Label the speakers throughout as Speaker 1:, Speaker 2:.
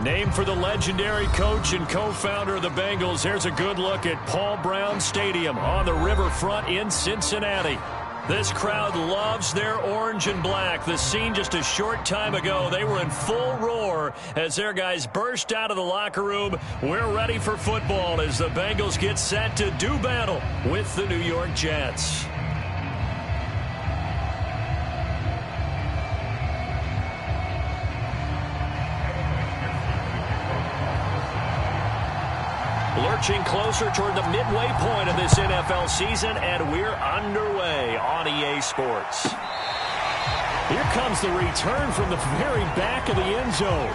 Speaker 1: Named for the legendary coach and co-founder of the Bengals, here's a good look at Paul Brown Stadium on the riverfront in Cincinnati. This crowd loves their orange and black. The scene just a short time ago, they were in full roar as their guys burst out of the locker room. We're ready for football as the Bengals get set to do battle with the New York Jets. Lurching closer toward the midway point of this NFL season, and we're underway on EA Sports. Here comes the return from the very back of the end zone.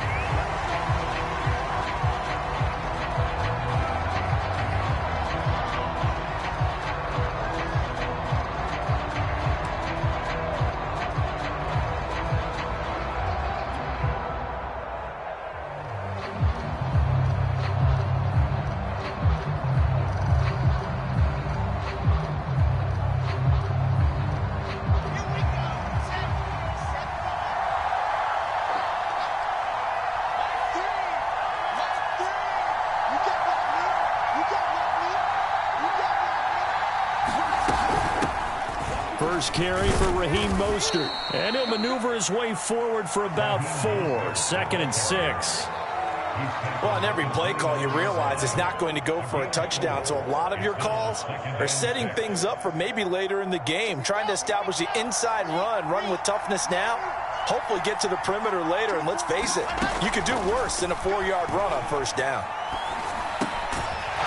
Speaker 1: First carry for Raheem Mostert, and he'll maneuver his way forward for about 4. 2nd and 6.
Speaker 2: Well, on every play call, you realize it's not going to go for a touchdown, so a lot of your calls are setting things up for maybe later in the game, trying to establish the inside run with toughness now, hopefully get to the perimeter later, and let's face it, you could do worse than a 4-yard run on first down.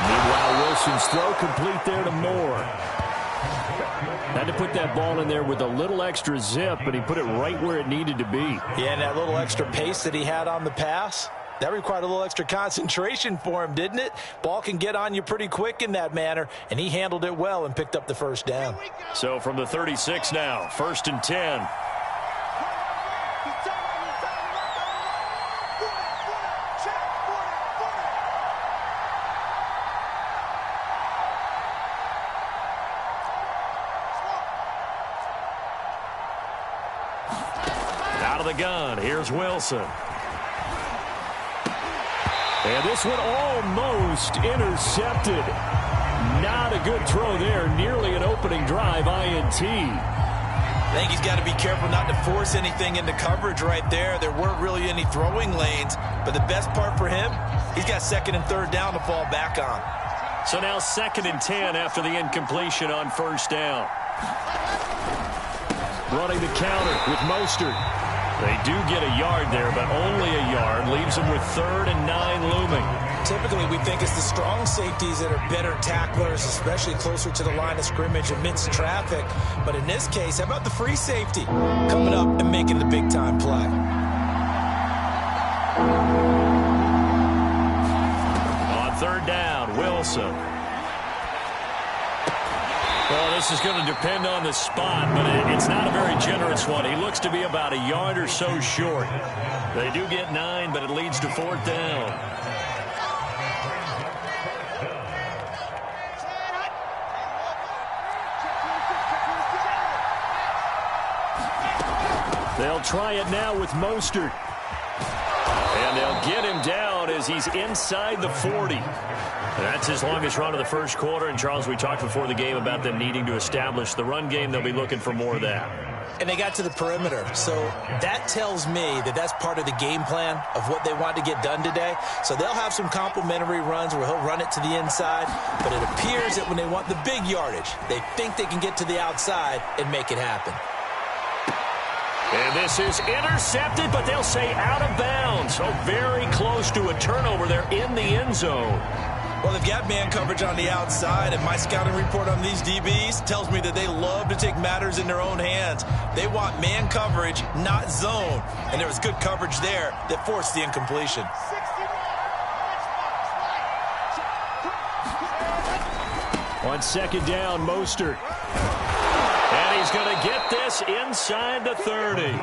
Speaker 1: Meanwhile, Wilson's throw complete there to Moore. Had to put that ball in there with a little extra zip, but he put it right where it needed to be.
Speaker 2: Yeah, and that little extra pace that he had on the pass, that required a little extra concentration for him, didn't it? Ball can get on you pretty quick in that manner, and he handled it well and picked up the first down.
Speaker 1: So from the 36 now, 1st and 10. Gun. Here's Wilson. And this one almost intercepted. Not a good throw there. Nearly an opening drive INT.
Speaker 2: I think he's got to be careful not to force anything into coverage right there. There weren't really any throwing lanes. But the best part for him, he's got 2nd and 3rd down to fall back on.
Speaker 1: So now 2nd and 10 after the incompletion on first down. Running the counter with Mostert. They do get a yard there, but only a yard. Leaves them with 3rd and 9 looming.
Speaker 2: Typically, we think it's the strong safeties that are better tacklers, especially closer to the line of scrimmage amidst traffic. But in this case, how about the free safety coming up and making the big-time play?
Speaker 1: On 3rd down, Wilson. Well, this is going to depend on the spot, but it's not a very generous one. He looks to be about a yard or so short. They do get 9, but it leads to 4th down. They'll try it now with Mostert. And they'll get him down as he's inside the 40. That's his longest run of the first quarter. And, Charles, we talked before the game about them needing to establish the run game. They'll be looking for more of that.
Speaker 2: And they got to the perimeter. So that tells me that that's part of the game plan of what they want to get done today. So they'll have some complementary runs where he'll run it to the inside. But it appears that when they want the big yardage, they think they can get to the outside and make it happen.
Speaker 1: And this is intercepted, but they'll say out of bounds. So very close to a turnover there in the end zone.
Speaker 2: Well, they've got man coverage on the outside, and my scouting report on these DBs tells me that they love to take matters in their own hands. They want man coverage, not zone. And there was good coverage there that forced the incompletion.
Speaker 1: On 2nd down, Mostert. And he's going to get this inside the 30.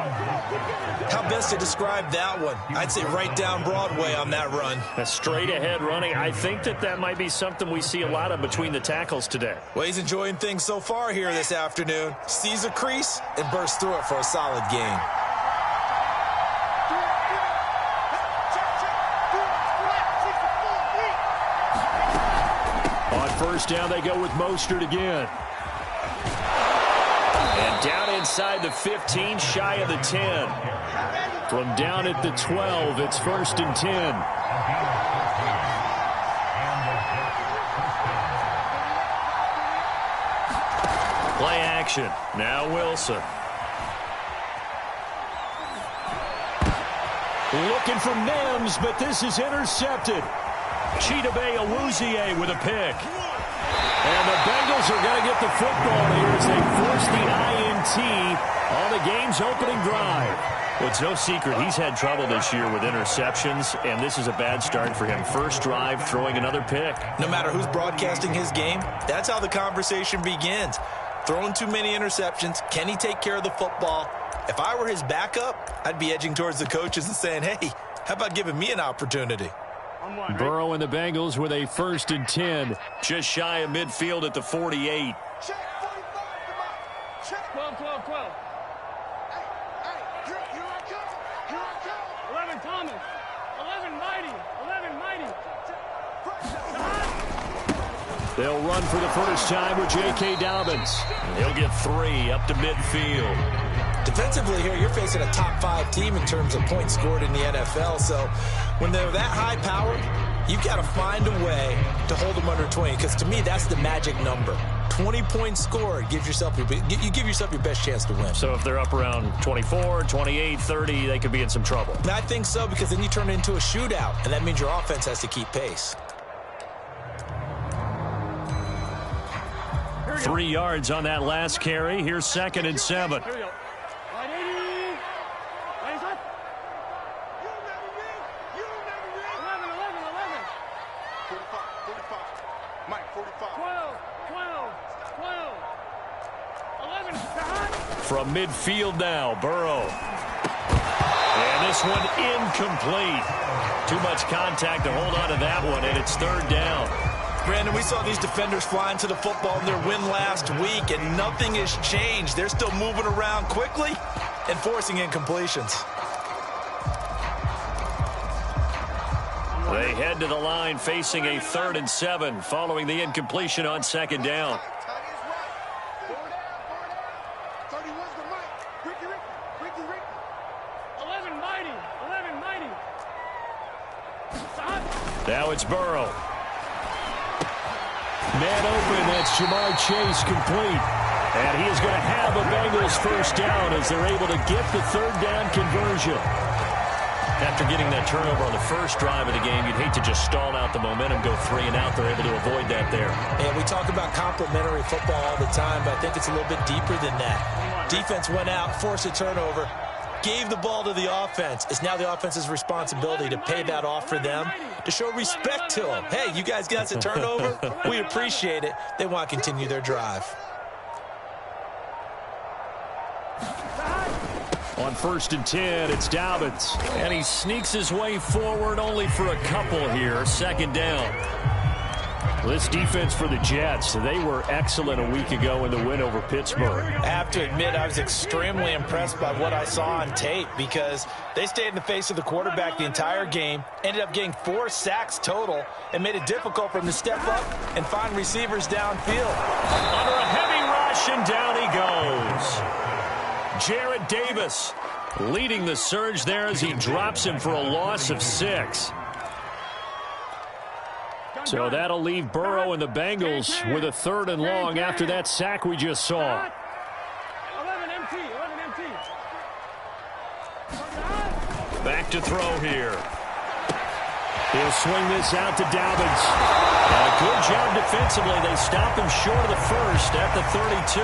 Speaker 2: How best to describe that one? I'd say right down Broadway on that run.
Speaker 1: A straight ahead running. I think that might be something we see a lot of between the tackles today.
Speaker 2: Well, he's enjoying things so far here this afternoon. Sees a crease and bursts through it for a solid gain.
Speaker 1: first down, they go with Mostert again. And down inside the 15, shy of the 10. From down at the 12, it's 1st and 10. Play action. Now Wilson. Looking for Mims, but this is intercepted. Chidobe Awuzie with a pick. And the Bengals are going to get the football here as they force the INT on the game's opening drive. Well, it's no secret he's had trouble this year with interceptions, and this is a bad start for him. First drive, throwing another pick.
Speaker 2: No matter who's broadcasting his game, that's how the conversation begins. Throwing too many interceptions. Can he take care of the football? If I were his backup, I'd be edging towards the coaches and saying, hey, how about giving me an opportunity?
Speaker 1: Burrow and the Bengals with a 1st and 10. Just shy of midfield at the 48.
Speaker 3: Check 45, come on. Check 12, 12, 12. Hey, here I come. Here I come. 11 Thomas. 11 Mighty. 11 Mighty.
Speaker 1: They'll run for the first time with J.K. Dobbins. He'll get 3 up to midfield.
Speaker 2: Defensively here, you're facing a top 5 team in terms of points scored in the NFL. So when they're that high powered, you've got to find a way to hold them under 20. Because to me, that's the magic number. 20 points scored, you give yourself your best chance to win.
Speaker 1: So if they're up around 24, 28, 30, they could be in some trouble.
Speaker 2: And I think so, because then you turn it into a shootout, and that means your offense has to keep pace.
Speaker 1: 3 yards on that last carry. Here's 2nd and 7.
Speaker 3: Here we go. 11.
Speaker 1: From midfield now, Burrow. And this one incomplete. Too much contact to hold on to that one, and it's 3rd down.
Speaker 2: Brandon, we saw these defenders flying to the football in their win last week, and nothing has changed. They're still moving around quickly and forcing incompletions.
Speaker 1: They head to the line facing a 3rd and 7 following the incompletion on 2nd down.
Speaker 3: 11 Mighty. 11 Mighty.
Speaker 1: Now it's Burrow. Man open, that's Jamar Chase complete. And he is going to have a Bengals first down as they're able to get the 3rd down conversion. After getting that turnover on the first drive of the game, you'd hate to just stall out the momentum, go 3 and out. They're able to avoid that there.
Speaker 2: And we talk about complementary football all the time, but I think it's a little bit deeper than that. Defense went out, forced a turnover, gave the ball to the offense. It's now the offense's responsibility to pay that off for them, to show respect to them. Hey, you guys got us a turnover. We appreciate it. They want to continue their drive.
Speaker 1: On 1st and 10, it's Dobbins. And he sneaks his way forward only for a couple here. 2nd down. This defense for the Jets, they were excellent a week ago in the win over Pittsburgh.
Speaker 2: I have to admit, I was extremely impressed by what I saw on tape because they stayed in the face of the quarterback the entire game, ended up getting 4 sacks total, and made it difficult for him to step up and find receivers downfield.
Speaker 1: Under a heavy rush, and down he goes. Jarrett Davis leading the surge there as he drops him for a loss of 6. So that'll leave Burrow and the Bengals with a 3rd and long after that sack we just saw.
Speaker 3: 11 MT. 11 MT.
Speaker 1: Back to throw here. He'll swing this out to Dobbins. Good job defensively. They stop him short of the first at the 32.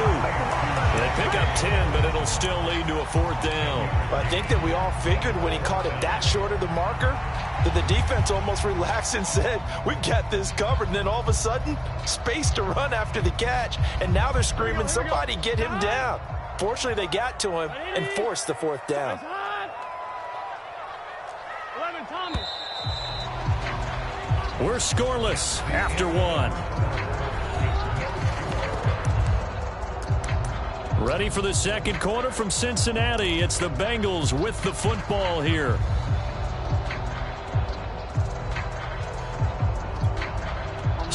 Speaker 1: They pick up 10, but it'll still lead to a 4th down.
Speaker 2: I think that we all figured when he caught it that short of the marker that the defense almost relaxed and said, we've got this covered. And then all of a sudden, space to run after the catch. And now they're screaming, somebody get him down. Fortunately, they got to him and forced the 4th down.
Speaker 3: 11 Thomas.
Speaker 1: We're scoreless after 1. Ready for the 2nd quarter from Cincinnati. It's the Bengals with the football here.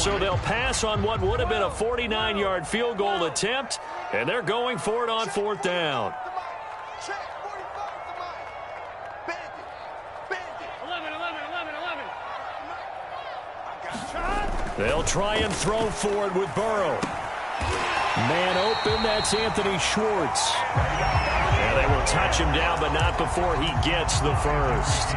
Speaker 1: So they'll pass on what would have been a 49-yard field goal attempt, and they're going for it on 4th down. They'll try and throw for it with Burrow. Man open, that's Anthony Schwartz. And they will touch him down, but not before he gets the first.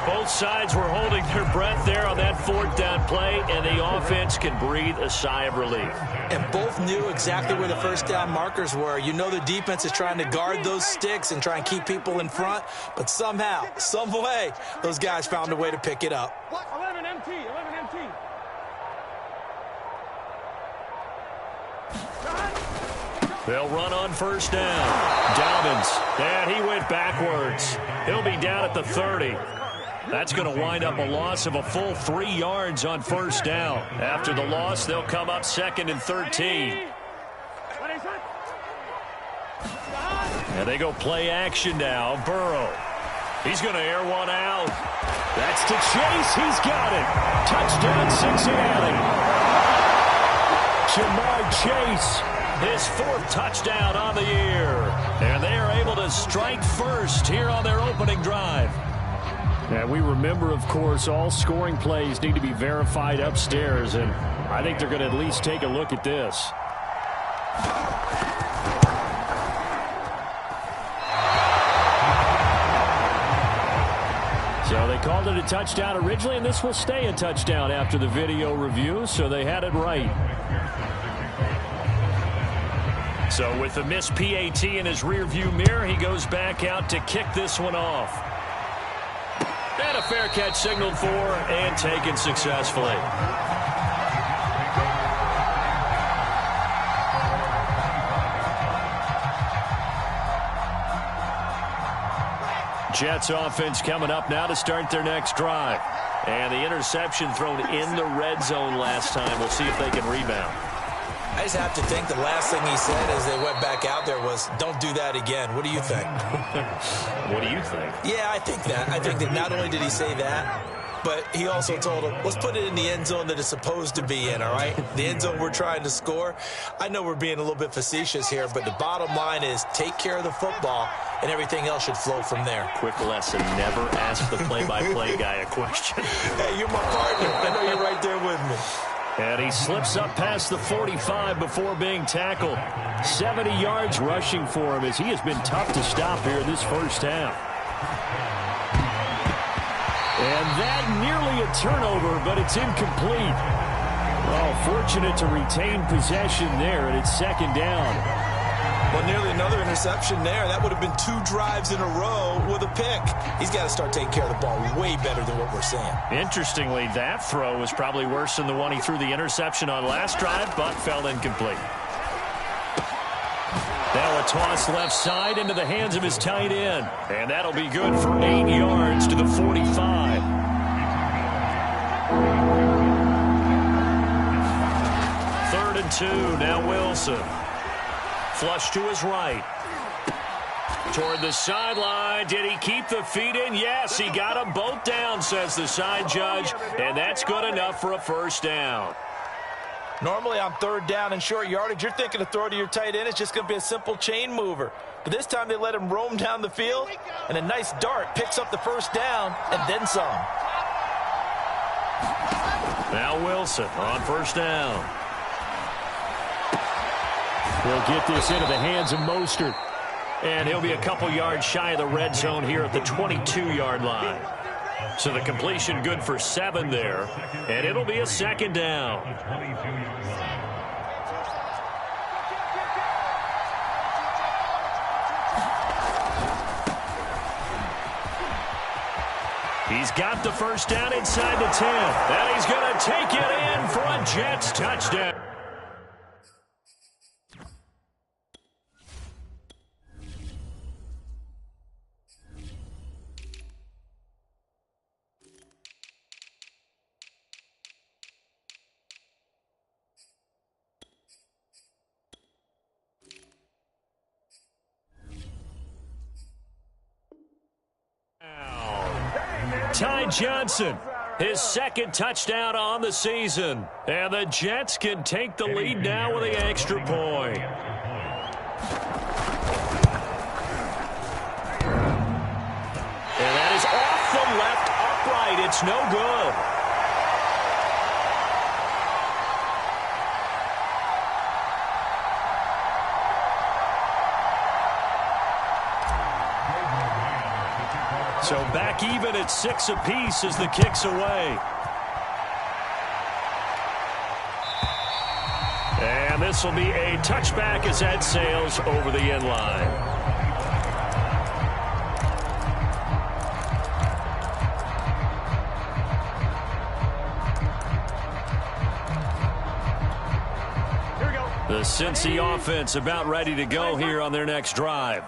Speaker 1: Both sides were holding their breath there on that 4th down play, and the offense can breathe a sigh of relief.
Speaker 2: And both knew exactly where the first down markers were. You know the defense is trying to guard those sticks and try and keep people in front, but somehow, some way, those guys found a way to pick it up.
Speaker 3: 11 MT, 11 MT.
Speaker 1: They'll run on 1st down. Dobbins, and he went backwards. He'll be down at the 30. That's going to wind up a loss of a full 3 yards on 1st down. After the loss, they'll come up 2nd and 13. And they go play action now. Burrow. He's going to air one out. That's to Chase. He's got it. Touchdown, Cincinnati. Jamar Chase, his 4th touchdown on the year. And they are able to strike first here on their opening drive. And we remember, of course, all scoring plays need to be verified upstairs, and I think they're going to at least take a look at this. So they called it a touchdown originally, and this will stay a touchdown after the video review, so they had it right. So with the missed PAT in his rearview mirror, he goes back out to kick this one off. And a fair catch signaled for and taken successfully. Jets offense coming up now to start their next drive. And the interception thrown in the red zone last time. We'll see if they can rebound.
Speaker 2: I just have to think the last thing he said as they went back out there was, don't do that again. What do you think?
Speaker 1: What do you think?
Speaker 2: Yeah, I think that. I think that not only did he say that, but he also told him, let's put it in the end zone that it's supposed to be in, all right? The end zone we're trying to score. I know we're being a little bit facetious here, but the bottom line is take care of the football, and everything else should flow from there.
Speaker 1: Quick lesson, never ask the play-by-play guy a question.
Speaker 2: Hey, you're my partner. I know you're right there with me.
Speaker 1: And he slips up past the 45 before being tackled. 70 yards rushing for him as he has been tough to stop here in this first half. And that nearly a turnover, but it's incomplete. Oh, fortunate to retain possession there, and it's 2nd down.
Speaker 2: Well, nearly another interception there. That would have been 2 drives in a row with a pick. He's got to start taking care of the ball way better than what we're seeing.
Speaker 1: Interestingly, that throw was probably worse than the one he threw the interception on last drive, but fell incomplete. Now a toss left side into the hands of his tight end. And that'll be good for 8 yards to the 45. Third and 2, now Wilson. Flush to his right. Toward the sideline. Did he keep the feet in? Yes, he got them both down, says the side judge. And that's good enough for a first down.
Speaker 2: Normally on 3rd down and short yardage, you're thinking to throw to your tight end. It's just going to be a simple chain mover. But this time they let him roam down the field, and a nice dart picks up the first down and then some.
Speaker 1: Now Wilson on first down. He'll get this into the hands of Mostert. And he'll be a couple yards shy of the red zone here at the 22-yard line. So the completion good for 7 there. And it'll be a 2nd down. He's got the first down inside the 10. And he's going to take it in for a Jets touchdown. Ty Johnson His second touchdown on the season. And the Jets can take the lead now with the extra point. And that is off the left upright. It's no good. So back even at 6 apiece as the kick's away. And this will be a touchback as that sails over the end line.
Speaker 3: Here we go.
Speaker 1: The Cincy offense about ready to go here on their next drive.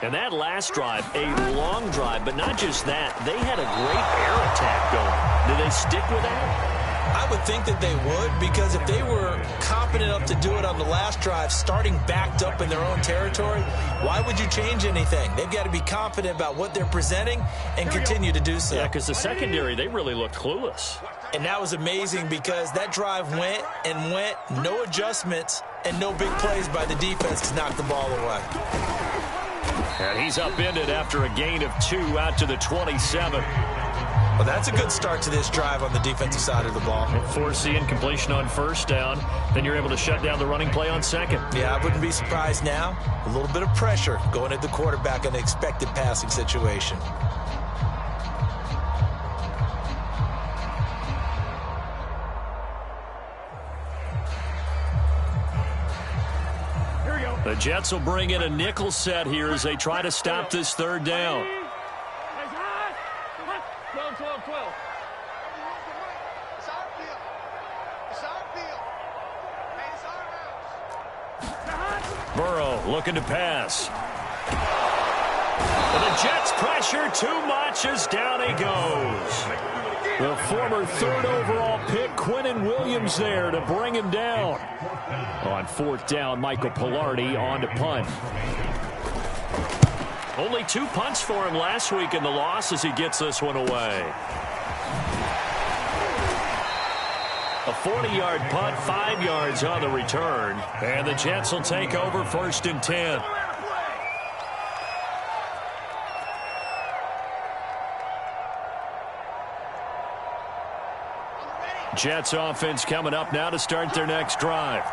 Speaker 1: And that last drive, a long drive, but not just that. They had a great air attack going. Did they stick with that?
Speaker 2: I would think that they would, because if they were confident enough to do it on the last drive, starting backed up in their own territory, why would you change anything? They've got to be confident about what they're presenting and continue to do so.
Speaker 1: Yeah, because the secondary, they really looked clueless.
Speaker 2: And that was amazing because that drive went and went, no adjustments, and no big plays by the defense to knock the ball away.
Speaker 1: And he's upended after a gain of 2 out to the 27.
Speaker 2: Well, that's a good start to this drive on the defensive side of the ball.
Speaker 1: Force the incompletion on first down. Then you're able to shut down the running play on second.
Speaker 2: Yeah, I wouldn't be surprised now. A little bit of pressure going at the quarterback in an expected passing situation.
Speaker 1: The Jets will bring in a nickel set here as they try to stop this third down.
Speaker 3: 12, 12, 12.
Speaker 1: Burrow looking to pass. And the Jets pressure too much as down he goes. The former 3rd overall pick, Quinnen Williams, there to bring him down. On 4th down, Michael Pilardi on to punt. Only 2 punts for him last week in the loss as he gets this one away. A 40-yard punt, 5 yards on the return. And the Jets will take over 1st and 10. Jets offense coming up now to start their next drive.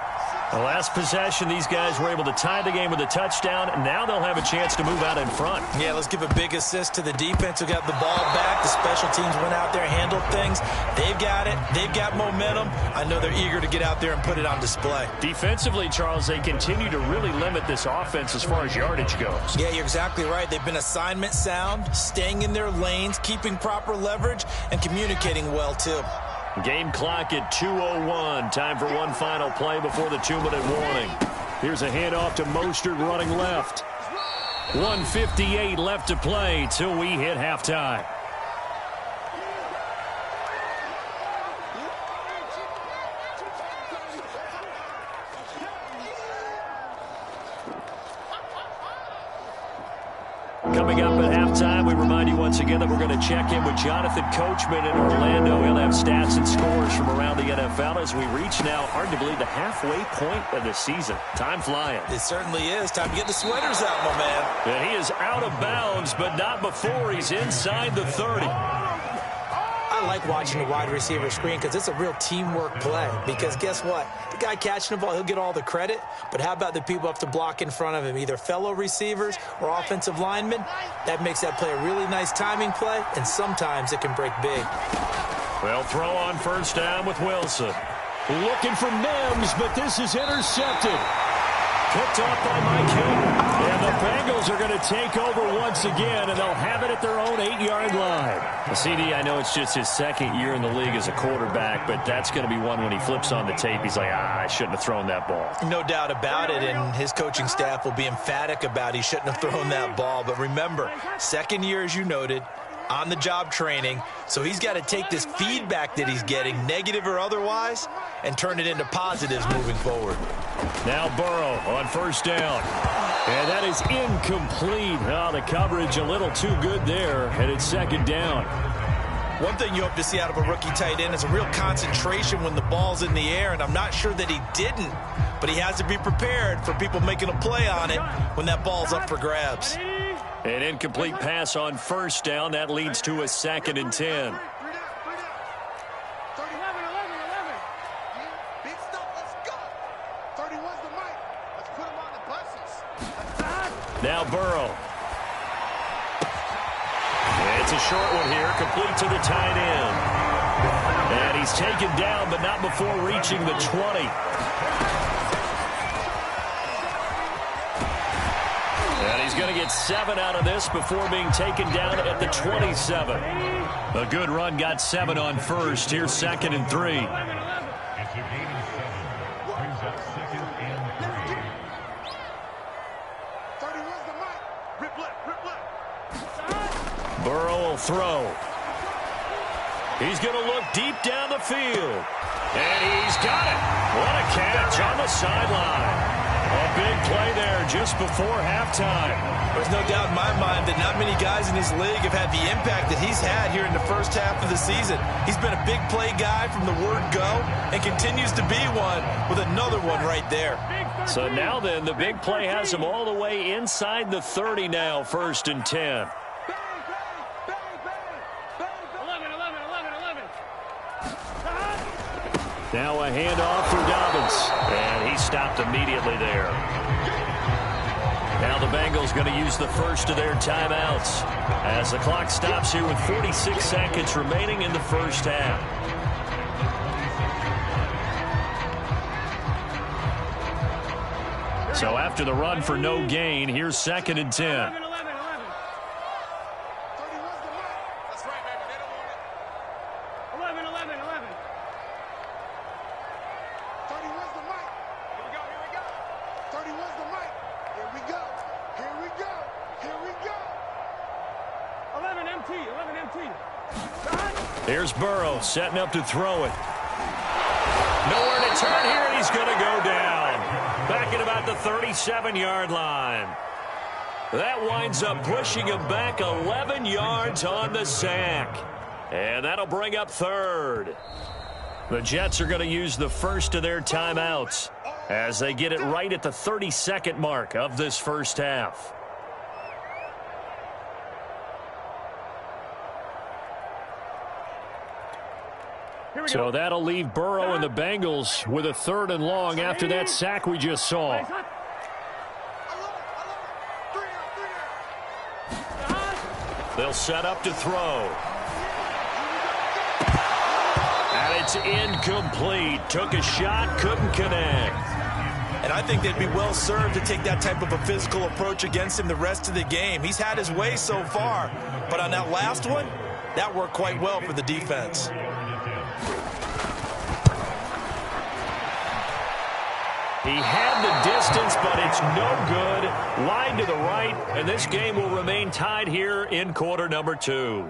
Speaker 1: The last possession, these guys were able to tie the game with a touchdown. Now they'll have a chance to move out in front.
Speaker 2: Yeah, let's give a big assist to the defense who got the ball back. The special teams went out there, handled things. They've got it. They've got momentum. I know they're eager to get out there and put it on display.
Speaker 1: Defensively, Charles, they continue to really limit this offense as far as yardage goes.
Speaker 2: Yeah, you're exactly right. They've been assignment sound, staying in their lanes, keeping proper leverage, and communicating well, too.
Speaker 1: Game clock at 2:01. Time for one final play before the 2-minute warning. Here's a handoff to Mostert running left. 1:58 left to play till we hit halftime. Coming up at halftime, we remind you once again that we're going to check in with Jonathan Coachman in Orlando. He'll have stats and scores from around the NFL as we reach now, hard to believe, the halfway point of the season. Time flying.
Speaker 2: It certainly is. Time to get the sweaters out, my man.
Speaker 1: And he is out of bounds, but not before he's inside the 30.
Speaker 2: I like watching the wide receiver screen because it's a real teamwork play. Because guess what? The guy catching the ball, he'll get all the credit. But how about the people up to block in front of him, either fellow receivers or offensive linemen? That makes that play a really nice timing play, and sometimes it can break big.
Speaker 1: Well, throw on first down with Wilson. Looking for Mims, but this is intercepted. Picked off by Mike Hill. And the Bengals are going to take over once again, and they'll have it at their own 8-yard line. Well, CD, I know it's just his second year in the league as a quarterback, but that's going to be one when he flips on the tape. He's like, I shouldn't have thrown that ball.
Speaker 2: No doubt about it, and his coaching staff will be emphatic about he shouldn't have thrown that ball. But remember, second year, as you noted, on-the-job training, so he's got to take this feedback that he's getting, negative or otherwise, and turn it into positives moving forward.
Speaker 1: Now Burrow on first down. And that is incomplete. Oh, the coverage a little too good there, and it's second down.
Speaker 2: One thing you hope to see out of a rookie tight end is a real concentration when the ball's in the air, and I'm not sure that he didn't, but he has to be prepared for people making a play on it when that ball's up for grabs.
Speaker 1: An incomplete pass on first down. That leads to a 2nd and 10. Now Burrow. It's a short one here, complete to the tight end. And he's taken down, but not before reaching the 20. And he's going to get 7 out of this before being taken down at the 27. A good run, got 7 on first. Here's 2nd and 3. Burrow will throw. He's going to look deep down the field. And he's got it. What a catch on the sideline. A big play there just before halftime.
Speaker 2: There's no doubt in my mind that not many guys in this league have had the impact that he's had here in the first half of the season. He's been a big play guy from the word go and continues to be one with another one right there.
Speaker 1: So now then, the big play has him all the way inside the 30 now, 1st and 10. Now a handoff for Dobbins, and he stopped immediately there. Now the Bengals going to use the first of their timeouts as the clock stops here with 46 seconds remaining in the first half. So after the run for no gain, here's 2nd and 10. Here's Burrow setting up to throw it. Nowhere to turn here, and he's going to go down. Back at about the 37-yard line. That winds up pushing him back 11 yards on the sack. And that'll bring up 3rd. The Jets are going to use the first of their timeouts as they get it right at the 32nd mark of this first half. So that'll leave Burrow and the Bengals with a 3rd and long after that sack we just saw. They'll set up to throw. And it's incomplete. Took a shot, couldn't connect.
Speaker 2: And I think they'd be well served to take that type of a physical approach against him the rest of the game. He's had his way so far, but on that last one, that worked quite well for the defense.
Speaker 1: He had the distance, but it's no good. Wide to the right, and this game will remain tied here in quarter number 2.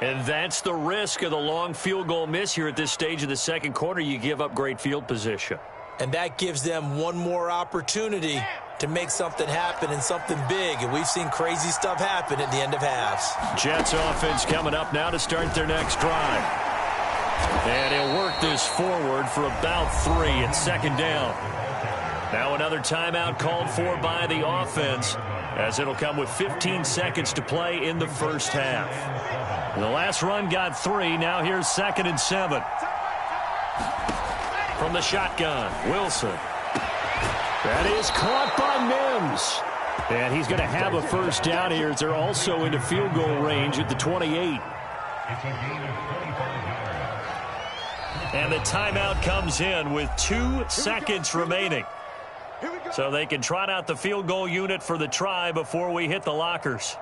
Speaker 1: And that's the risk of the long field goal miss here at this stage of the second quarter. You give up great field position.
Speaker 2: And that gives them one more opportunity to make something happen and something big. And we've seen crazy stuff happen at the end of halves.
Speaker 1: Jets offense coming up now to start their next drive. And he'll work this forward for about 3 at 2nd down. Now another timeout called for by the offense as it'll come with 15 seconds to play in the first half. The last run got 3. Now here's 2nd and 7. From the shotgun, Wilson. That is caught by Mims. And he's going to have a first down here as they're also into field goal range at the 28. And the timeout comes in with 2 seconds remaining. So they can trot out the field goal unit for the try before we hit the lockers.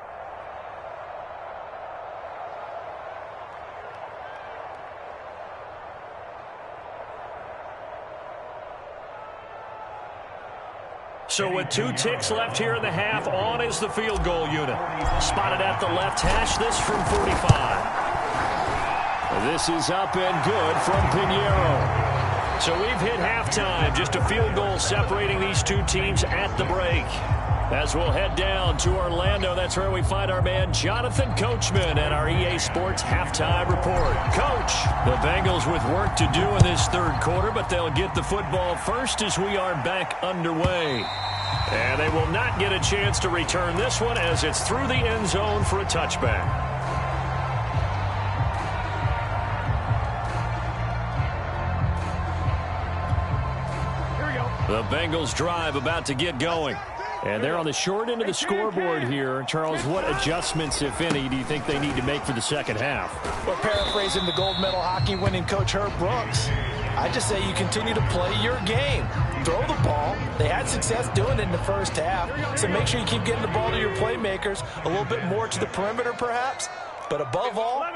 Speaker 1: So with 2 ticks left here in the half, on is the field goal unit. Spotted at the left hash, this from 45. This is up and good from Pinheiro. So we've hit halftime, just a field goal separating these two teams at the break. As we'll head down to Orlando, that's where we find our man Jonathan Coachman at our EA Sports Halftime Report. Coach, the Bengals with work to do in this third quarter, but they'll get the football first as we are back underway. And they will not get a chance to return this one as it's through the end zone for a touchback. The Bengals drive about to get going. And they're on the short end of the scoreboard here. Charles, what adjustments, if any, do you think they need to make for the second half?
Speaker 2: Well, paraphrasing the gold medal hockey winning coach Herb Brooks, I just say you continue to play your game. Throw the ball. They had success doing it in the first half. So make sure you keep getting the ball to your playmakers, a little bit more to the perimeter perhaps. But above all,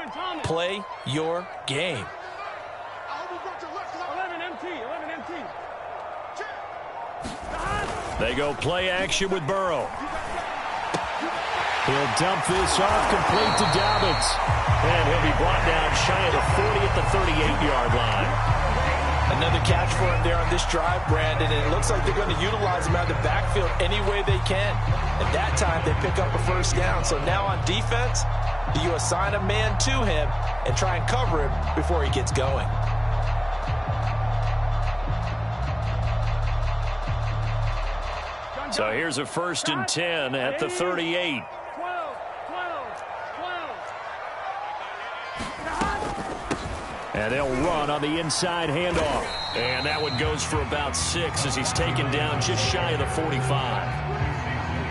Speaker 2: play your game.
Speaker 3: 11 MT.
Speaker 1: They go play action with Burrow. He'll dump this off complete to Dobbins. And he'll be brought down shy of the 40 at the 38-yard line.
Speaker 2: Another catch for him there on this drive, Brandon, and it looks like they're going to utilize him out of the backfield any way they can. At that time, they pick up a first down. So now on defense, do you assign a man to him and try and cover him before he gets going?
Speaker 1: So here's a 1st and 10 at the 38.
Speaker 3: 12.
Speaker 1: And they'll run on the inside handoff. And that one goes for about 6 as he's taken down just shy of the 45.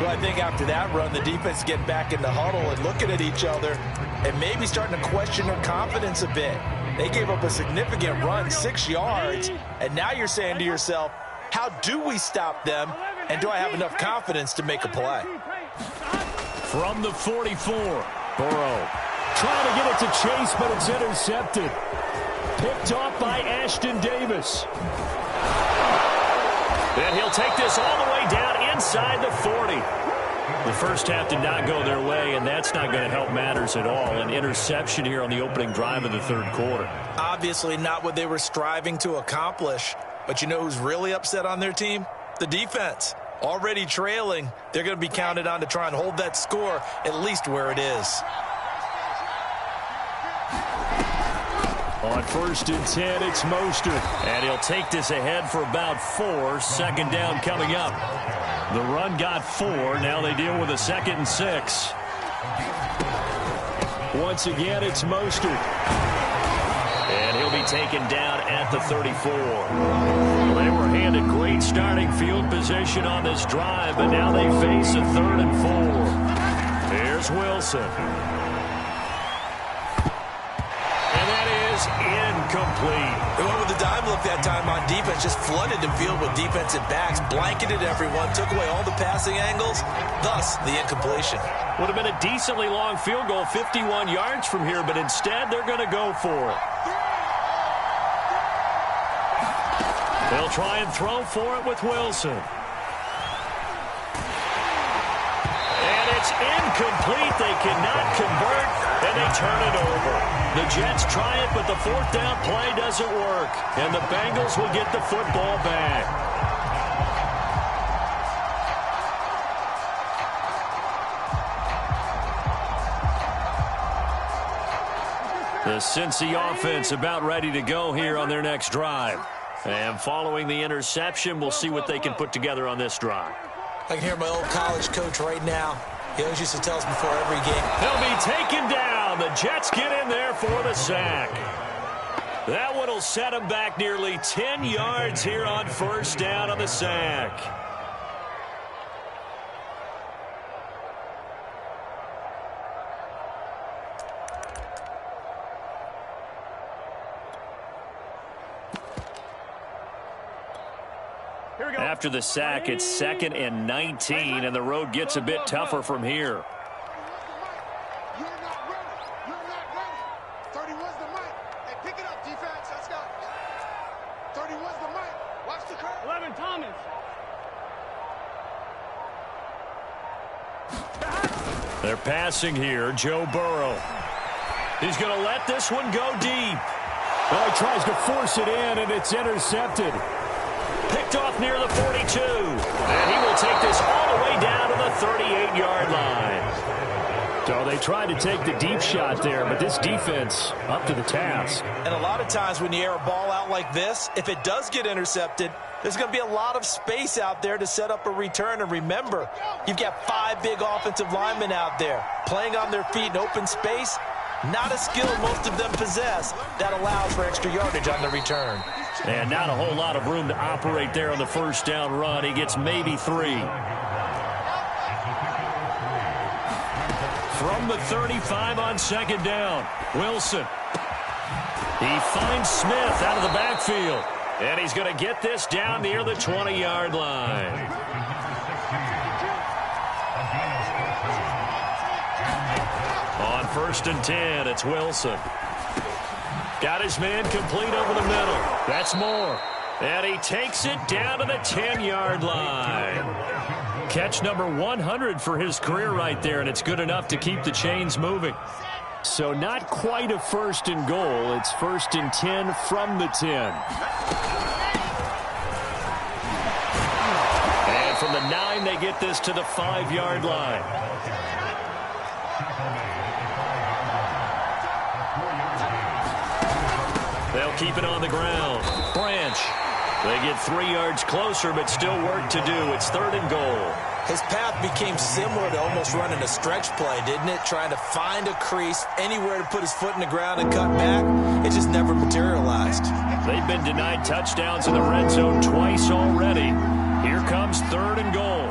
Speaker 2: Well, I think after that run, the defense get back in the huddle and looking at each other and maybe starting to question their confidence a bit. They gave up a significant run, 6 yards, and now you're saying to yourself, how do we stop them, and do I have enough confidence to make a play?
Speaker 1: From the 44, Burrow trying to get it to Chase, but it's intercepted. Picked off by Ashton Davis. And he'll take this all the way down inside the 40. The first half did not go their way, and that's not going to help matters at all. An interception here on the opening drive of the third quarter.
Speaker 2: Obviously not what they were striving to accomplish. But you know who's really upset on their team? The defense. Already trailing, they're going to be counted on to try and hold that score at least where it is.
Speaker 1: On 1st and 10, it's Mostert. And he'll take this ahead for about 4. Second down coming up. The run got 4. Now they deal with a 2nd and 6. Once again, it's Mostert. And he'll be taken down at the 34. They were handed great starting field position on this drive, but now they face a 3rd and 4. Here's Wilson. And that is incomplete.
Speaker 2: They went with the dime look that time on defense, just flooded the field with defensive backs, blanketed everyone, took away all the passing angles, thus the incompletion.
Speaker 1: Would have been a decently long field goal, 51 yards from here, but instead they're going to go for it. They'll try and throw for it with Wilson. And it's incomplete. They cannot convert, and they turn it over. The Jets try it, but the 4th down play doesn't work. And the Bengals will get the football back. The Cincy offense about ready to go here on their next drive. And following the interception, we'll see what they can put together on this drive.
Speaker 2: I can hear my old college coach right now. He always used to tell us before every game.
Speaker 1: They'll be taken down. The Jets get in there for the sack. That one will set them back nearly 10 yards here on 1st down on the sack. After the sack, it's 2nd and 19, and the road gets a bit tougher from here.
Speaker 3: You're not ready. 31's the mic. Hey, pick it up, defense. Let's go. 31's the mic. Watch the curve. 11 Thomas.
Speaker 1: They're passing here. Joe Burrow. He's going to let this one go deep. Well, he tries to force it in, and it's intercepted. Picked off near the 42. And he will take this all the way down to 38-yard line. So they tried to take the deep shot there, but this defense up to the task.
Speaker 2: And a lot of times when you air a ball out like this, if it does get intercepted, there's going to be a lot of space out there to set up a return. And remember, you've got 5 big offensive linemen out there playing on their feet in open space. Not a skill most of them possess that allows for extra yardage on the return.
Speaker 1: And not a whole lot of room to operate there on the first down run. He gets maybe 3. From the 35 on second down, Wilson. He finds Smith out of the backfield. And he's going to get this down near the 20-yard line. On first and 10, it's Wilson. Got his man complete over the middle. That's Moore. And he takes it down to the 10-yard line. Catch number 100 for his career right there, and it's good enough to keep the chains moving. So not quite a first and goal. It's first and 10 from the 10. And from the 9, they get this to the 5-yard line. They'll keep it on the ground. Branch. They get 3 yards closer, but still work to do. It's 3rd and goal.
Speaker 2: His path became similar to almost running a stretch play, didn't it? Trying to find a crease, anywhere to put his foot in the ground and cut back. It just never materialized.
Speaker 1: They've been denied touchdowns in the red zone twice already. Here comes 3rd and goal.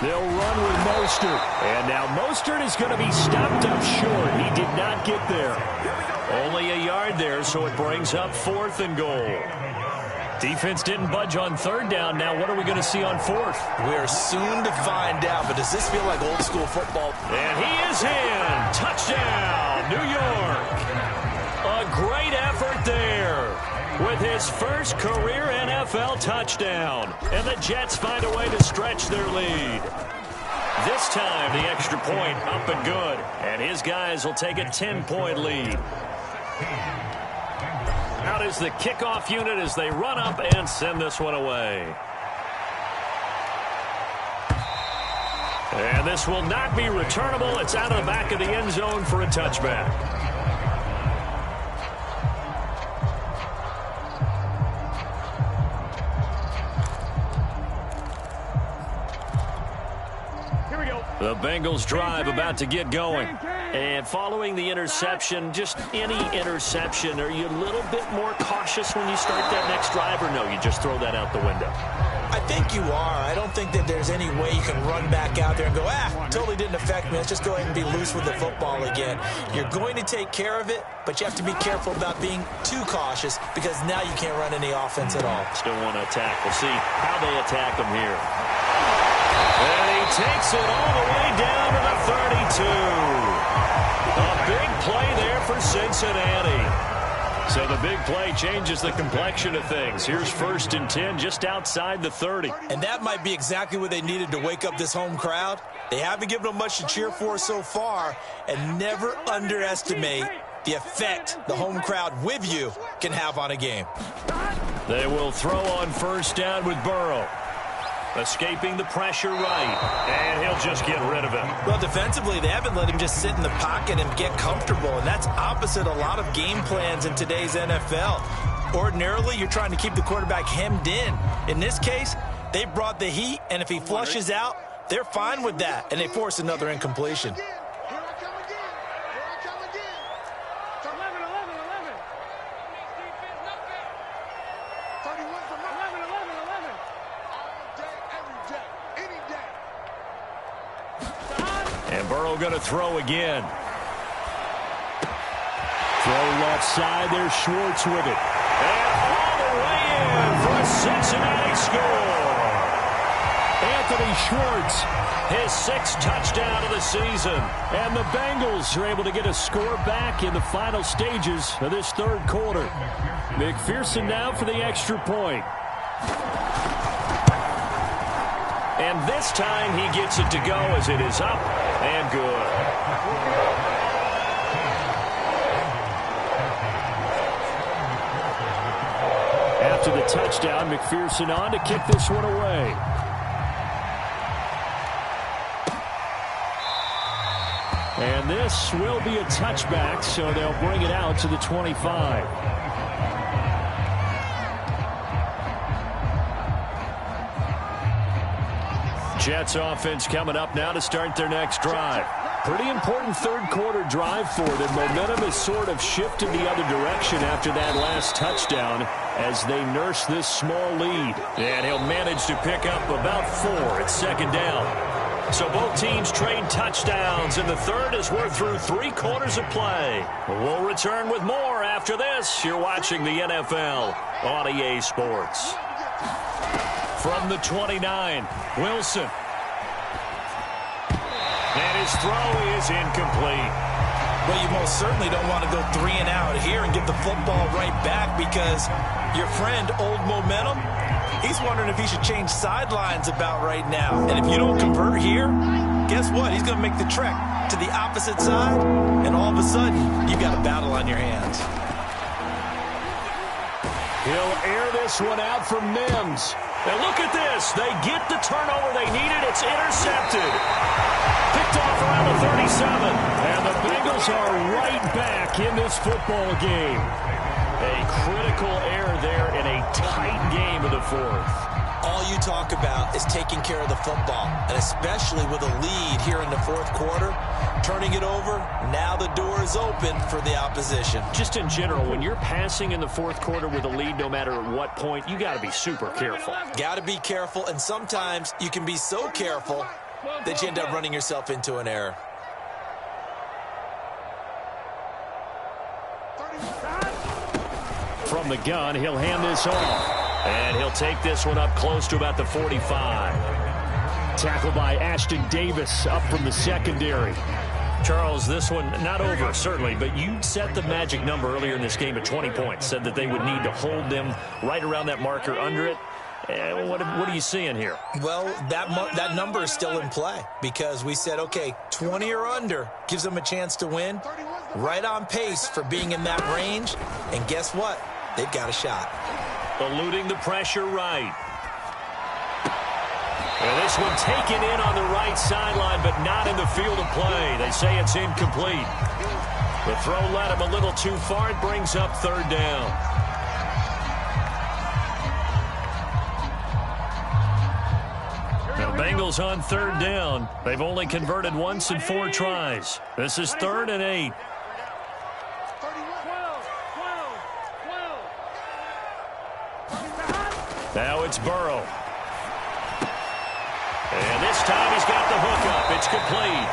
Speaker 1: They'll run with Mostert. And now Mostert is going to be stopped up short. He did not get there. Only a yard there, so it brings up 4th and goal. Defense didn't budge on 3rd down. Now what are we going to see on 4th?
Speaker 2: We're soon to find out, but does this feel like old school football?
Speaker 1: And he is in. Touchdown, New York. A great effort there with his first career NFL touchdown. And the Jets find a way to stretch their lead. This time, the extra point up and good. And his guys will take a 10-point lead. Out is the kickoff unit as they run up and send this one away. And this will not be returnable. It's out of the back of the end zone for a touchback. The Bengals drive about to get going. And following the interception, just any interception, are you a little bit more cautious when you start that next drive, or no, you just throw that out the window?
Speaker 2: I think you are. I don't think that there's any way you can run back out there and go, totally didn't affect me. Let's just go ahead and be loose with the football again. You're going to take care of it, but you have to be careful about being too cautious because now you can't run any offense at all.
Speaker 1: Still want to attack. We'll see how they attack them here. And he takes it all the way down to the 32. A big play there for Cincinnati. So the big play changes the complexion of things. Here's 1st and 10 just outside the 30.
Speaker 2: And that might be exactly what they needed to wake up this home crowd. They haven't given them much to cheer for so far. And never underestimate the effect the home crowd with you can have on a game.
Speaker 1: They will throw on 1st down with Burrow. Escaping the pressure right, and he'll just get rid of it.
Speaker 2: Well, defensively, they haven't let him just sit in the pocket and get comfortable, and that's opposite a lot of game plans in today's NFL. Ordinarily, you're trying to keep the quarterback hemmed in. In this case, they brought the heat, and if he flushes out, they're fine with that, and they force another incompletion.
Speaker 1: Going to throw again. Throw left side. There's Schwartz with it. And all the way in for a Cincinnati score. Anthony Schwartz, his 6th touchdown of the season. And the Bengals are able to get a score back in the final stages of this 3rd quarter. McPherson now for the extra point. And this time he gets it to go as it is up and good. after the touchdown. McPherson on to kick this one away. And this will be a touchback, so they'll bring it out to the 25. Jets offense coming up now to start their next drive. Pretty important third-quarter drive for them. Momentum has sort of shifted the other direction after that last touchdown as they nurse this small lead. And he'll manage to pick up about 4 at second down. So both teams trade touchdowns in the third as we're through 3 quarters of play. We'll return with more after this. You're watching the NFL on EA Sports. From the 29, Wilson. And his throw is incomplete.
Speaker 2: Well, you most certainly don't want to go 3 and out here and give the football right back because your friend, Old Momentum, he's wondering if he should change sidelines about right now. And if you don't convert here, guess what? He's going to make the trek to the opposite side, and all of a sudden, you've got a battle on your hands.
Speaker 1: He'll air this one out for Mims. And look at this. They get the turnover they needed. It's intercepted. Picked off around the 37. And the Bengals are right back in this football game. A critical error there in a tight game of the fourth.
Speaker 2: All you talk about is taking care of the football, and especially with a lead here in the fourth quarter, turning it over, now the door is open for the opposition.
Speaker 1: Just in general, when you're passing in the fourth quarter with a lead, no matter at what point, you got to be super careful.
Speaker 2: Got to be careful, and sometimes you can be so careful that you end up running yourself into an error.
Speaker 1: From the gun, he'll hand this off. And he'll take this one up close to about the 45. Tackled by Ashton Davis up from the secondary. Charles, this one not over, certainly, but you set the magic number earlier in this game at 20 points. Said that they would need to hold them right around that marker under it. What are you seeing here?
Speaker 2: Well, that number is still in play because we said, okay, 20 or under gives them a chance to win. Right on pace for being in that range. And guess what? They've got a shot.
Speaker 1: Eluding the pressure right. And this one taken in on the right sideline, but not in the field of play. They say it's incomplete. The throw led him a little too far. It brings up third down. The Bengals on third down. They've only converted once in 4 tries. This is 3rd and 8. Now it's Burrow. And this time he's got the hookup. It's complete.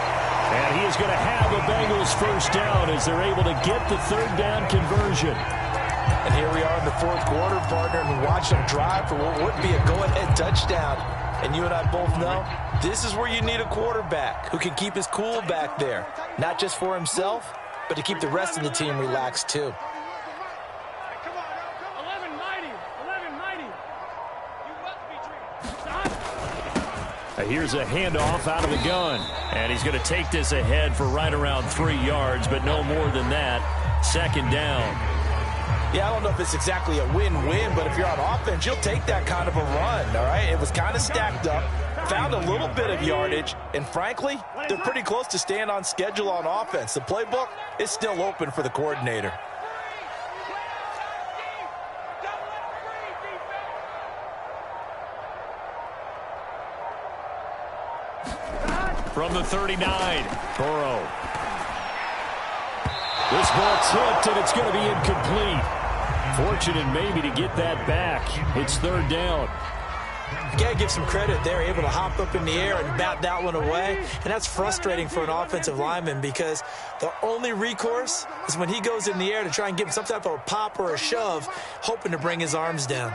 Speaker 1: And he is going to have a Bengals first down as they're able to get the third down conversion.
Speaker 2: And here we are in the fourth quarter, partner, and watch them drive for what would be a go-ahead touchdown. And you and I both know this is where you need a quarterback who can keep his cool back there. Not just for himself, but to keep the rest of the team relaxed too.
Speaker 1: Here's a handoff out of the gun. And he's going to take this ahead for right around 3 yards, but no more than that. Second down.
Speaker 2: Yeah, I don't know if it's exactly a win-win, but if you're on offense, you'll take that kind of a run, all right? It was kind of stacked up, found a little bit of yardage, and frankly, they're pretty close to staying on schedule on offense. The playbook is still open for the coordinator.
Speaker 1: From the 39, Burrow. This ball tipped, and it's going to be incomplete. Fortunate maybe to get that back. It's third down.
Speaker 2: You got to give some credit. They're able to hop up in the air and bat that one away. And that's frustrating for an offensive lineman because the only recourse is when he goes in the air to try and give him some type of a pop or a shove, hoping to bring his arms down.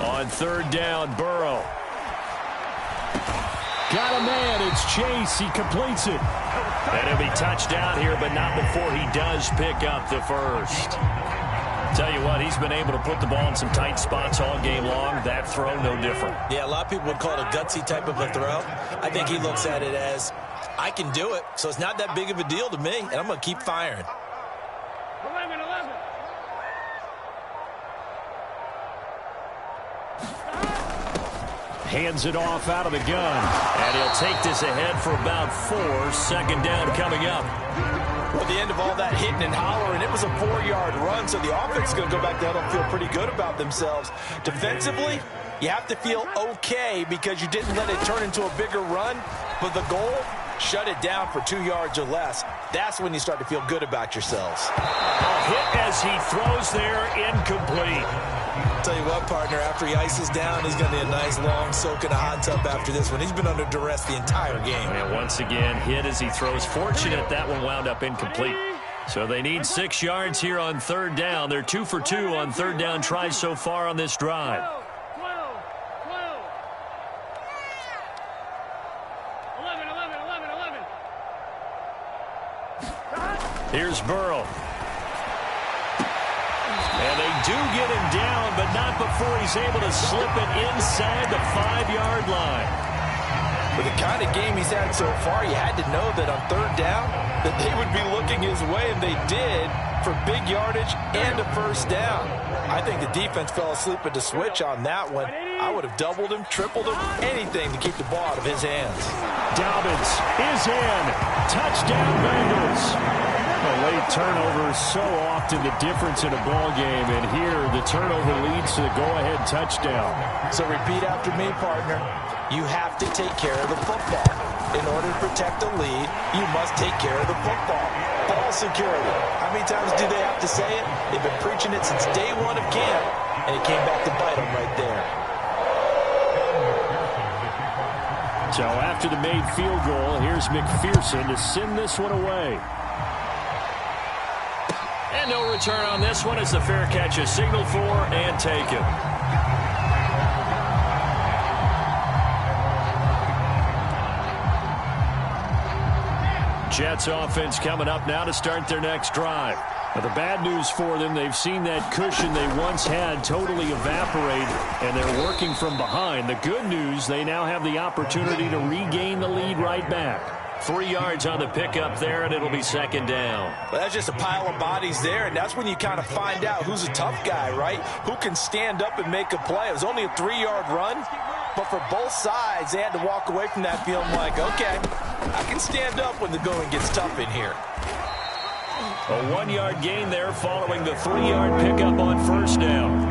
Speaker 1: On third down, Burrow. Got a man. It's Chase. He completes it. And he'll be touchdown here, but not before he does pick up the first. Tell you what, he's been able to put the ball in some tight spots all game long. That throw, no different.
Speaker 2: Yeah, a lot of people would call it a gutsy type of a throw. I think he looks at it as, I can do it, so it's not that big of a deal to me, and I'm going to keep firing.
Speaker 3: 11.
Speaker 1: hands it off out of the gun. And he'll take this ahead for about 4. Second down coming up.
Speaker 2: Well, the end of all that hitting and hollering, it was a 4-yard run, so the offense is going to go back down and feel pretty good about themselves. Defensively, you have to feel okay because you didn't let it turn into a bigger run, but the goal, shut it down for 2 yards or less. That's when you start to feel good about yourselves.
Speaker 1: A hit as he throws there, incomplete.
Speaker 4: Tell you what, partner, after he ices down, he's going to need a nice long soak in a hot tub after this one. He's been under duress the entire game.
Speaker 1: And once again, hit as he throws. Fortunate that one wound up incomplete. So they need 6 yards here on third down. They're 2 for 2 on third down tries so far on this drive.
Speaker 3: 11.
Speaker 1: Here's Burrow. And they do get him down, but not before he's able to slip it inside the 5-yard line.
Speaker 2: With the kind of game he's had so far, you had to know that on third down that they would be looking his way, and they did, for big yardage and a first down. I think the defense fell asleep at the switch on that one. I would have doubled him, tripled him, anything to keep the ball out of his hands.
Speaker 1: Dobbins is in. Touchdown, Bengals. A late turnover is so often the difference in a ball game, and here the turnover leads to the go-ahead touchdown.
Speaker 2: So repeat after me, partner. You have to take care of the football. In order to protect the lead, you must take care of the football. Ball security. How many times do they have to say it? They've been preaching it since day one of camp, and it came back to bite them right there.
Speaker 1: So after the made field goal, here's McPherson to send this one away. And no return on this one as the fair catch is signaled for and taken. Jets offense coming up now to start their next drive. But the bad news for them, they've seen that cushion they once had totally evaporate, and they're working from behind. The good news, they now have the opportunity to regain the lead right back. 3 yards on the pickup there, and it'll be second down.
Speaker 2: Well, that's just a pile of bodies there, and that's when you kind of find out who's a tough guy, right? Who can stand up and make a play. It was only a 3-yard run, but for both sides, they had to walk away from that feeling like, okay, I can stand up when the going gets tough in here.
Speaker 1: A 1-yard gain there following the 3-yard pickup on first down.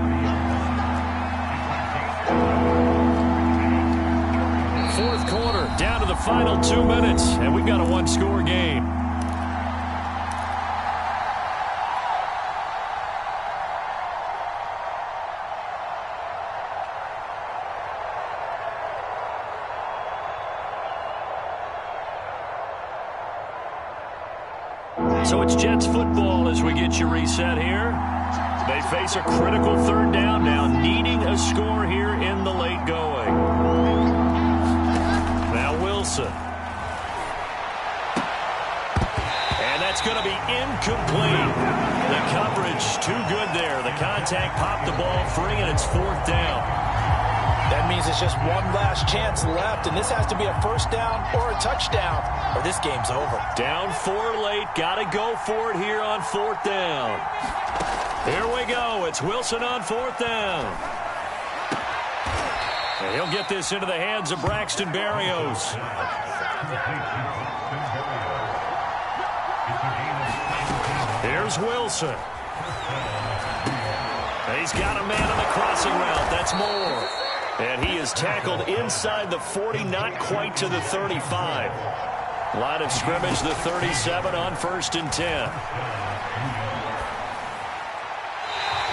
Speaker 1: Fourth quarter, down to the final 2 minutes, and we've got a 1-score game. So it's Jets football as we get you reset here. They face a critical third down now, needing a score here in the late going. Now Wilson. And that's going to be incomplete. The coverage too good there. The contact popped the ball free, and it's fourth down.
Speaker 2: That means it's just one last chance left, and this has to be a first down or a touchdown, or this game's over.
Speaker 1: Down 4 late. Got to go for it here on fourth down. Here we go. It's Wilson on fourth down. And he'll get this into the hands of Braxton Berrios. Here's Wilson. He's got a man on the crossing route. That's Moore. And he is tackled inside the 40, not quite to the 35. Line of scrimmage, the 37 on 1st and 10.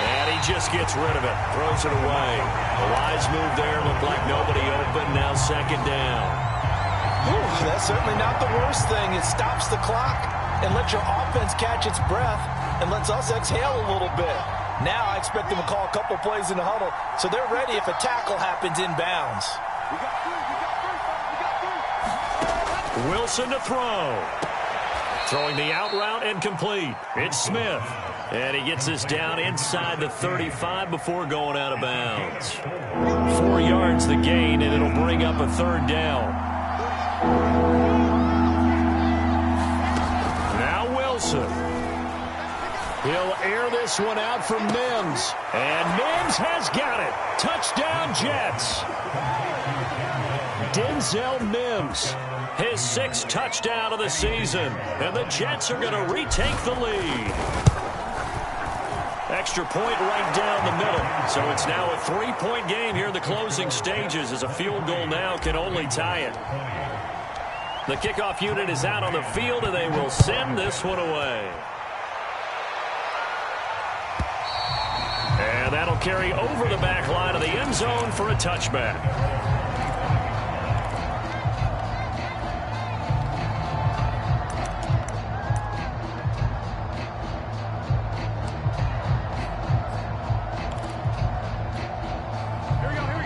Speaker 1: And he just gets rid of it, throws it away. A wise move there, looked like nobody open, now second down.
Speaker 2: Ooh, that's certainly not the worst thing. It stops the clock and lets your offense catch its breath and lets us exhale a little bit. Now I expect them to call a couple plays in the huddle, so they're ready if a tackle happens inbounds.
Speaker 1: Wilson to throw. Throwing the out route and complete. It's Smith. And he gets this down inside the 35 before going out of bounds. 4 yards the gain, and it'll bring up a third down. Now Wilson. He'll air this one out for Mims. And Mims has got it. Touchdown, Jets. Denzel Mims. His 6th touchdown of the season. And the Jets are going to retake the lead. Extra point right down the middle. So it's now a 3-point game here in the closing stages, as a field goal now can only tie it. The kickoff unit is out on the field, and they will send this one away. And that'll carry over the back line of the end zone for a touchback.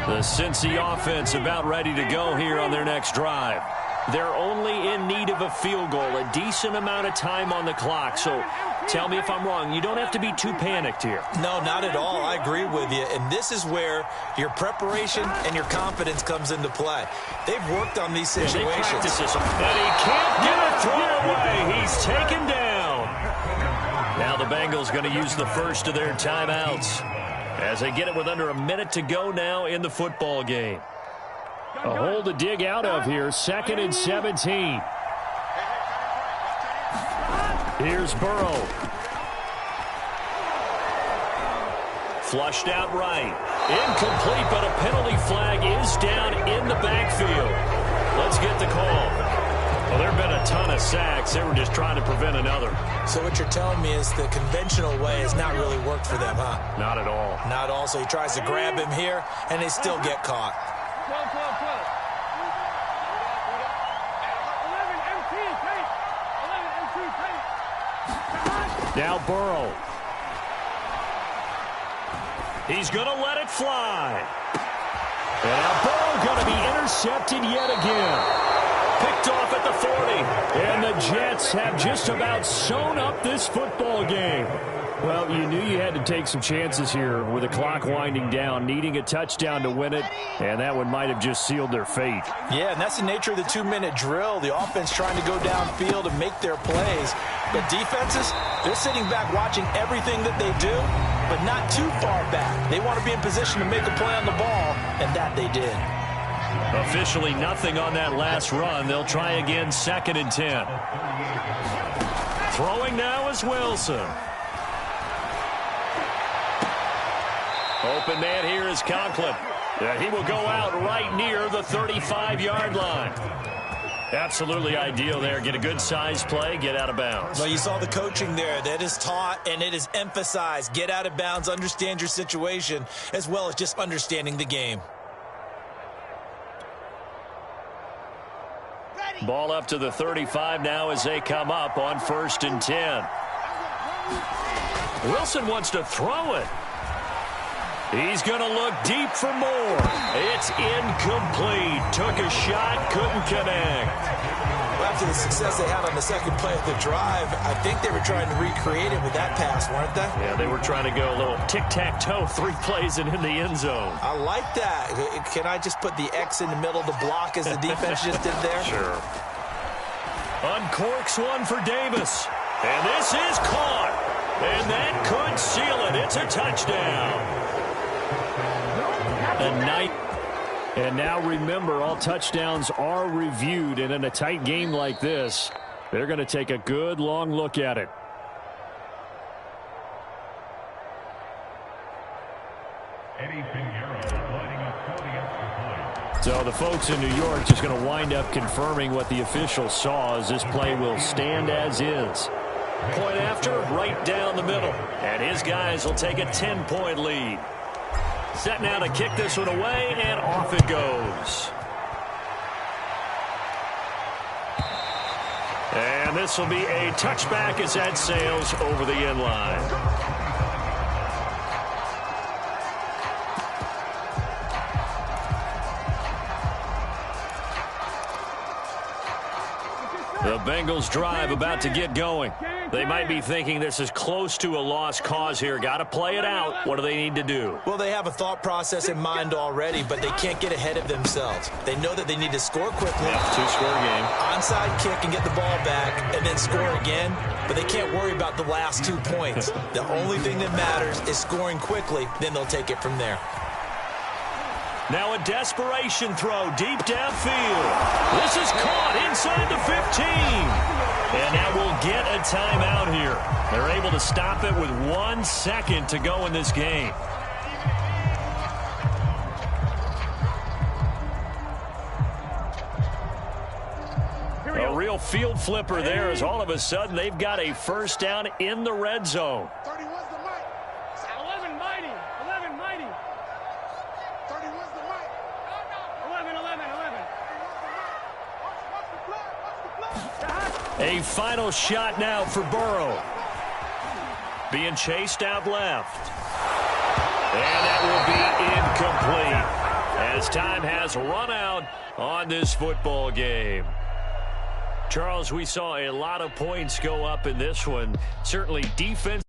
Speaker 1: The Cincy offense about ready to go here on their next drive. They're only in need of a field goal, a decent amount of time on the clock. So tell me if I'm wrong. You don't have to be too panicked here.
Speaker 4: No, not at all. I agree with you. And this is where your preparation and your confidence comes into play. They've worked on these situations.
Speaker 1: They practice this, but he can't get a throw away. He's taken down. Now the Bengals going to use the first of their timeouts as they get it with under a minute to go now in the football game. A hole to dig out of here, 2nd and 17. Here's Burrow. Flushed out right. Incomplete, but a penalty flag is down in the backfield. Let's get the call. Well, there have been a ton of sacks. They were just trying to prevent another.
Speaker 4: So what you're telling me is the conventional way has not really worked for them, huh?
Speaker 1: Not at all.
Speaker 4: Not at all. So he tries to grab him here, and they still get caught.
Speaker 3: 11 MT tape. 11 MT tape.
Speaker 1: Now Burrow. He's going to let it fly. And now Burrow going to be intercepted yet again. Picked off at the 40. And the Jets have just about sewn up this football game. Well, you knew you had to take some chances here with the clock winding down, needing a touchdown to win it, and that one might have just sealed their fate.
Speaker 2: Yeah, and that's the nature of the 2-minute drill. The offense trying to go downfield and make their plays. But defenses, they're sitting back watching everything that they do, but not too far back. They want to be in position to make a play on the ball, and that they did.
Speaker 1: Officially nothing on that last run. They'll try again, 2nd and 10. Throwing now is Wilson. Open man here is Conklin. He will go out right near the 35-yard line. Absolutely ideal there. Get a good size play, get out of bounds.
Speaker 4: Well, you saw the coaching there. That is taught and it is emphasized. Get out of bounds, understand your situation, as well as just understanding the game.
Speaker 1: Ball up to the 35 now as they come up on 1st and 10. Wilson wants to throw it. He's going to look deep for more. It's incomplete. Took a shot, couldn't connect.
Speaker 4: Well, after the success they had on the second play of the drive, I think they were trying to recreate it with that pass, weren't they?
Speaker 1: Yeah, they were trying to go a little tic-tac-toe, 3 plays and in the end zone.
Speaker 4: I like that. Can I just put the X in the middle of the block as the defense just did there?
Speaker 1: Sure. Uncorks one for Davis. And this is caught. And that could seal it. It's a touchdown. And now remember, all touchdowns are reviewed, and in a tight game like this, they're going to take a good long look at it. So the folks in New York just going to wind up confirming what the officials saw, as this play will stand as is. Point after, right down the middle. And his guys will take a 10-point lead. Set now to kick this one away, and off it goes. And this will be a touchback as that sails over the end line. The Bengals drive about to get going. They might be thinking this is close to a lost cause here. Got to play it out. What do they need to do?
Speaker 4: Well, they have a thought process in mind already, but they can't get ahead of themselves. They know that they need to score quickly.
Speaker 1: Yeah, 2-score game.
Speaker 4: Onside kick and get the ball back and then score again, but they can't worry about the last 2 points. The only thing that matters is scoring quickly, then they'll take it from there.
Speaker 1: Now a desperation throw deep downfield. This is caught inside the 15. And that will get a timeout here. They're able to stop it with 1 second to go in this game. A real field flipper there as all of a sudden they've got a first down in the red zone.
Speaker 3: 30 was the mic. 11 mighty. 11 mighty. 30 was the mic. 11, 11, 11.
Speaker 1: A final shot now for Burrow. Being chased out left. And that will be incomplete as time has run out on this football game. Charles, we saw a lot of points go up in this one. Certainly defense.